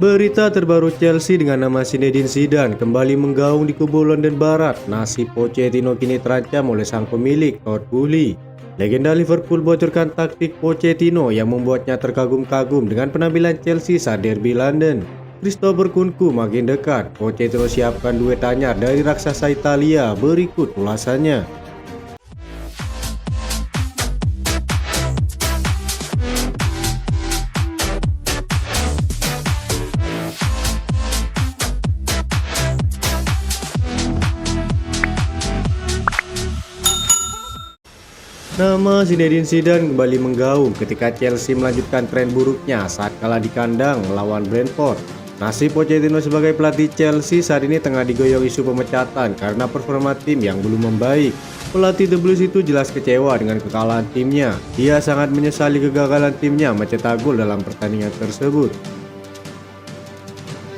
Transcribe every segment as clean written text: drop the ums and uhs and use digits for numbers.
Berita terbaru Chelsea dengan nama Zinedine Zidane kembali menggaung di kubu London Barat. Nasib Pochettino kini terancam oleh sang pemilik, Todd Boehly. Legenda Liverpool bocorkan taktik Pochettino yang membuatnya terkagum-kagum dengan penampilan Chelsea saat derby London. Christopher Nkunku makin dekat. Pochettino siapkan duet anyar dari raksasa Italia. Berikut ulasannya. Nama Zinedine Zidane kembali menggaung ketika Chelsea melanjutkan tren buruknya saat kalah di kandang melawan Brentford. Nasib Pochettino sebagai pelatih Chelsea saat ini tengah digoyong isu pemecatan karena performa tim yang belum membaik. Pelatih The Blues itu jelas kecewa dengan kekalahan timnya. Dia sangat menyesali kegagalan timnya mencetak gol dalam pertandingan tersebut.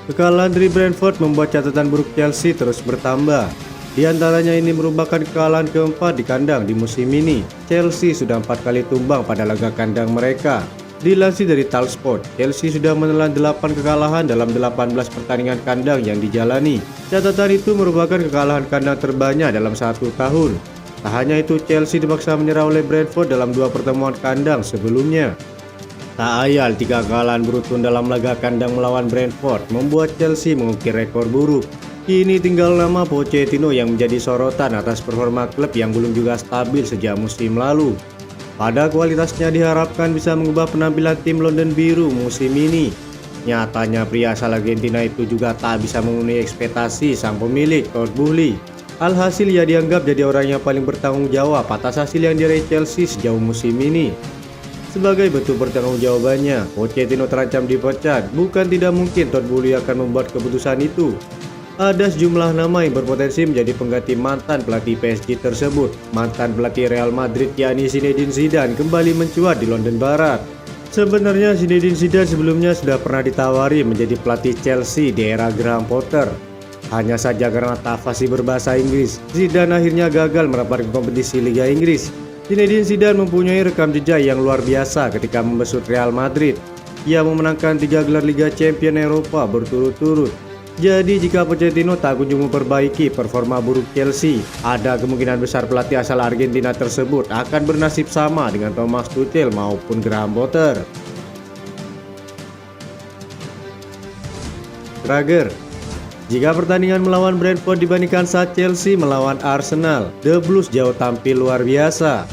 Kekalahan dari Brentford membuat catatan buruk Chelsea terus bertambah. Di antaranya ini merupakan kekalahan keempat di kandang di musim ini. Chelsea sudah 4 kali tumbang pada laga kandang mereka. Dilansir dari Talksport, Chelsea sudah menelan 8 kekalahan dalam 18 pertandingan kandang yang dijalani. Catatan itu merupakan kekalahan kandang terbanyak dalam 1 tahun. Tak hanya itu, Chelsea dipaksa menyerah oleh Brentford dalam 2 pertemuan kandang sebelumnya. Tak ayal 3 kekalahan beruntun dalam laga kandang melawan Brentford membuat Chelsea mengukir rekor buruk. Kini tinggal nama Pochettino yang menjadi sorotan atas performa klub yang belum juga stabil sejak musim lalu. Pada kualitasnya diharapkan bisa mengubah penampilan tim London Biru musim ini. Nyatanya pria asal Argentina itu juga tak bisa memenuhi ekspektasi sang pemilik, Todd Boehly. Alhasil ia dianggap jadi orang yang paling bertanggung jawab atas hasil yang diraih Chelsea sejauh musim ini. Sebagai bentuk pertanggungjawabannya, Pochettino terancam dipecat. Bukan tidak mungkin Todd Boehly akan membuat keputusan itu. Ada sejumlah nama yang berpotensi menjadi pengganti mantan pelatih PSG tersebut. Mantan pelatih Real Madrid yakni Zinedine Zidane kembali mencuat di London Barat. Sebenarnya Zinedine Zidane sebelumnya sudah pernah ditawari menjadi pelatih Chelsea di era Graham Potter. Hanya saja karena tak fasih berbahasa Inggris, Zidane akhirnya gagal merapat ke kompetisi Liga Inggris. Zinedine Zidane mempunyai rekam jejak yang luar biasa ketika membesut Real Madrid. Ia memenangkan 3 gelar Liga Champions Eropa berturut-turut. Jadi jika Pochettino tak kunjung memperbaiki performa buruk Chelsea, ada kemungkinan besar pelatih asal Argentina tersebut akan bernasib sama dengan Thomas Tuchel maupun Graham Potter. Trager. Jika pertandingan melawan Brentford dibandingkan saat Chelsea melawan Arsenal, The Blues jauh tampil luar biasa.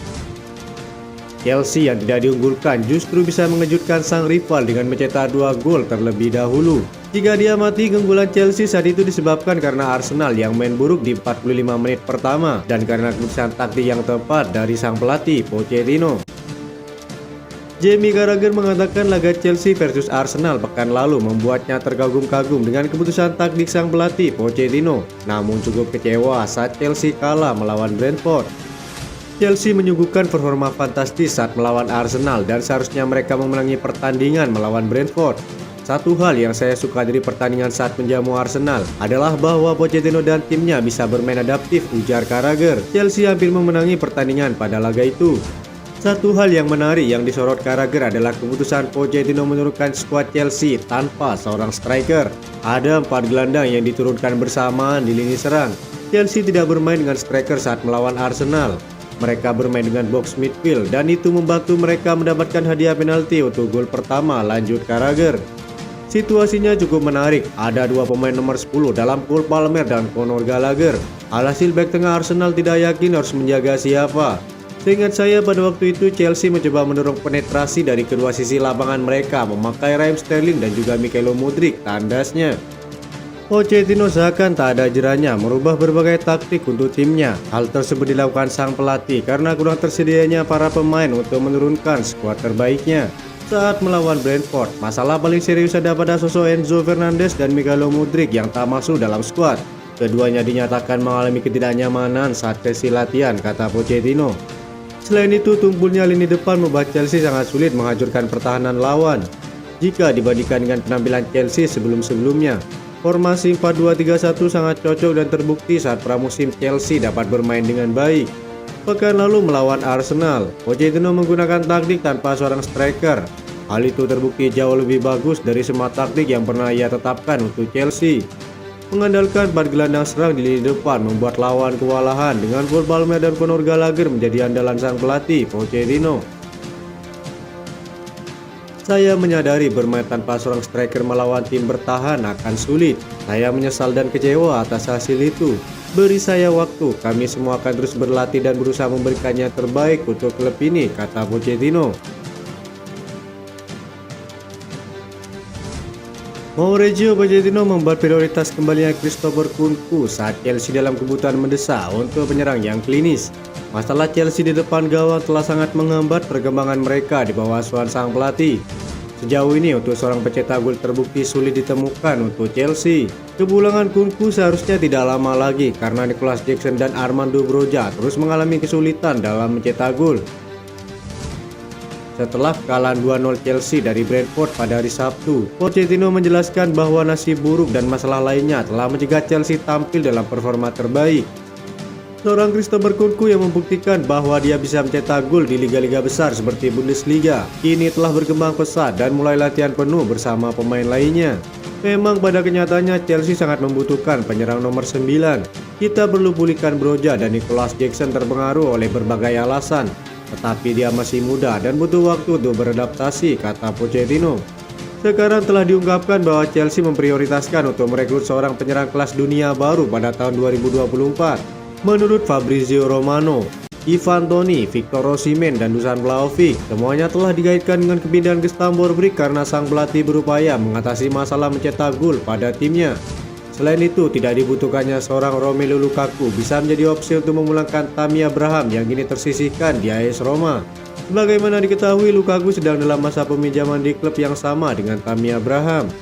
Chelsea yang tidak diunggulkan justru bisa mengejutkan sang rival dengan mencetak 2 gol terlebih dahulu. Jika diamati, keunggulan Chelsea saat itu disebabkan karena Arsenal yang main buruk di 45 menit pertama dan karena keputusan taktik yang tepat dari sang pelatih Pochettino. Jamie Carragher mengatakan laga Chelsea versus Arsenal pekan lalu membuatnya terkagum-kagum dengan keputusan taktik sang pelatih Pochettino, namun cukup kecewa saat Chelsea kalah melawan Brentford. Chelsea menyuguhkan performa fantastis saat melawan Arsenal dan seharusnya mereka memenangi pertandingan melawan Brentford. Satu hal yang saya suka dari pertandingan saat menjamu Arsenal adalah bahwa Pochettino dan timnya bisa bermain adaptif, ujar Carragher. Chelsea hampir memenangi pertandingan pada laga itu. Satu hal yang menarik yang disorot Carragher adalah keputusan Pochettino menurunkan skuad Chelsea tanpa seorang striker. Ada 4 gelandang yang diturunkan bersamaan di lini serang. Chelsea tidak bermain dengan striker saat melawan Arsenal. Mereka bermain dengan box midfield dan itu membantu mereka mendapatkan hadiah penalti untuk gol pertama, lanjut Carragher. Situasinya cukup menarik, ada 2 pemain nomor 10 dalam Cole Palmer dan Conor Gallagher. Alhasil bek tengah Arsenal tidak yakin harus menjaga siapa. Seingat saya pada waktu itu Chelsea mencoba mendorong penetrasi dari kedua sisi lapangan mereka memakai Raheem Sterling dan juga Mykhailo Mudryk, tandasnya. Pochettino seakan tak ada jerahnya merubah berbagai taktik untuk timnya. Hal tersebut dilakukan sang pelatih karena kurang tersedianya para pemain untuk menurunkan skuad terbaiknya. Saat melawan Brentford, masalah paling serius ada pada sosok Enzo Fernandez dan Mykhailo Mudryk yang tak masuk dalam skuad. Keduanya dinyatakan mengalami ketidaknyamanan saat sesi latihan, kata Pochettino. Selain itu, tumpulnya lini depan membuat Chelsea sangat sulit menghancurkan pertahanan lawan. Jika dibandingkan dengan penampilan Chelsea sebelum-sebelumnya, formasi 4-2-3-1 sangat cocok dan terbukti saat pramusim Chelsea dapat bermain dengan baik. Pekan lalu melawan Arsenal, Pochettino menggunakan taktik tanpa seorang striker. Hal itu terbukti jauh lebih bagus dari semua taktik yang pernah ia tetapkan untuk Chelsea. Mengandalkan 4 gelandang serang di lini depan membuat lawan kewalahan dengan Cole Palmer dan Conor Gallagher menjadi andalan sang pelatih Pochettino. Saya menyadari bermain tanpa seorang striker melawan tim bertahan akan sulit. Saya menyesal dan kecewa atas hasil itu. Beri saya waktu, kami semua akan terus berlatih dan berusaha memberikannya terbaik untuk klub ini, kata Pochettino. Mauricio Pochettino membuat prioritas kembalinya Christopher Nkunku saat Chelsea dalam kebutuhan mendesak untuk penyerang yang klinis. Masalah Chelsea di depan gawang telah sangat menghambat perkembangan mereka di bawah asuhan sang pelatih. Sejauh ini untuk seorang pencetak gol terbukti sulit ditemukan untuk Chelsea. Kepulangan Nkunku seharusnya tidak lama lagi karena Nicholas Jackson dan Armando Broja terus mengalami kesulitan dalam mencetak gol. Setelah kekalahan 2-0 Chelsea dari Brentford pada hari Sabtu, Pochettino menjelaskan bahwa nasib buruk dan masalah lainnya telah mencegah Chelsea tampil dalam performa terbaik. Seorang Christopher Nkunku yang membuktikan bahwa dia bisa mencetak gol di liga-liga besar seperti Bundesliga, kini telah berkembang pesat dan mulai latihan penuh bersama pemain lainnya. Memang pada kenyataannya Chelsea sangat membutuhkan penyerang nomor 9. Kita perlu pulihkan Broja dan Nicholas Jackson terpengaruh oleh berbagai alasan. Tetapi dia masih muda dan butuh waktu untuk beradaptasi, kata Pochettino. Sekarang telah diungkapkan bahwa Chelsea memprioritaskan untuk merekrut seorang penyerang kelas dunia baru pada tahun 2024. Menurut Fabrizio Romano, Ivan Toney, Victor Osimhen, dan Dusan Vlahovic semuanya telah dikaitkan dengan kepindahan ke Stamford Bridge karena sang pelatih berupaya mengatasi masalah mencetak gol pada timnya. Selain itu, tidak dibutuhkannya seorang Romelu Lukaku bisa menjadi opsi untuk memulangkan Tammy Abraham yang kini tersisihkan di AS Roma. Sebagaimana diketahui, Lukaku sedang dalam masa peminjaman di klub yang sama dengan Tammy Abraham.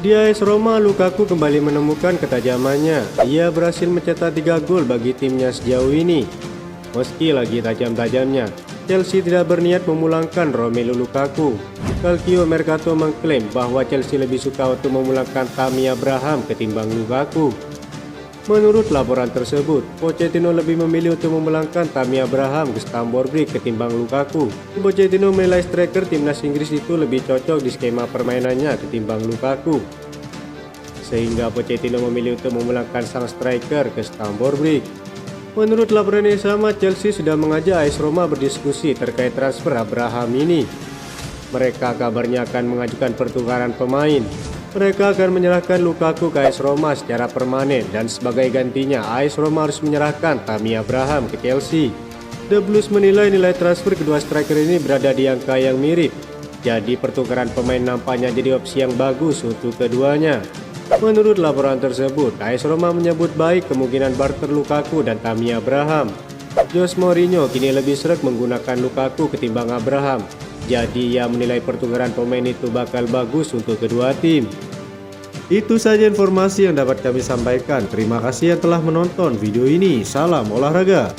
Di AS Roma, Lukaku kembali menemukan ketajamannya. Ia berhasil mencetak 3 gol bagi timnya sejauh ini. Meski lagi tajam-tajamnya, Chelsea tidak berniat memulangkan Romelu Lukaku. Calcio Mercato mengklaim bahwa Chelsea lebih suka untuk memulangkan Tammy Abraham ketimbang Lukaku. Menurut laporan tersebut, Pochettino lebih memilih untuk memulangkan Tammy Abraham ke Stamford Bridge ketimbang Lukaku. Pochettino menilai striker timnas Inggris itu lebih cocok di skema permainannya ketimbang Lukaku, sehingga Pochettino memilih untuk memulangkan sang striker ke Stamford Bridge. Menurut laporan yang sama, Chelsea sudah mengajak AS Roma berdiskusi terkait transfer Abraham ini. Mereka kabarnya akan mengajukan pertukaran pemain. Mereka akan menyerahkan Lukaku ke AS Roma secara permanen dan sebagai gantinya AS Roma harus menyerahkan Tammy Abraham ke Chelsea. The Blues menilai nilai transfer kedua striker ini berada di angka yang mirip. Jadi pertukaran pemain nampaknya jadi opsi yang bagus untuk keduanya. Menurut laporan tersebut, AS Roma menyebut baik kemungkinan barter Lukaku dan Tammy Abraham. Jose Mourinho kini lebih sreg menggunakan Lukaku ketimbang Abraham. Jadi ia menilai pertukaran pemain itu bakal bagus untuk kedua tim. Itu saja informasi yang dapat kami sampaikan. Terima kasih yang telah menonton video ini. Salam olahraga.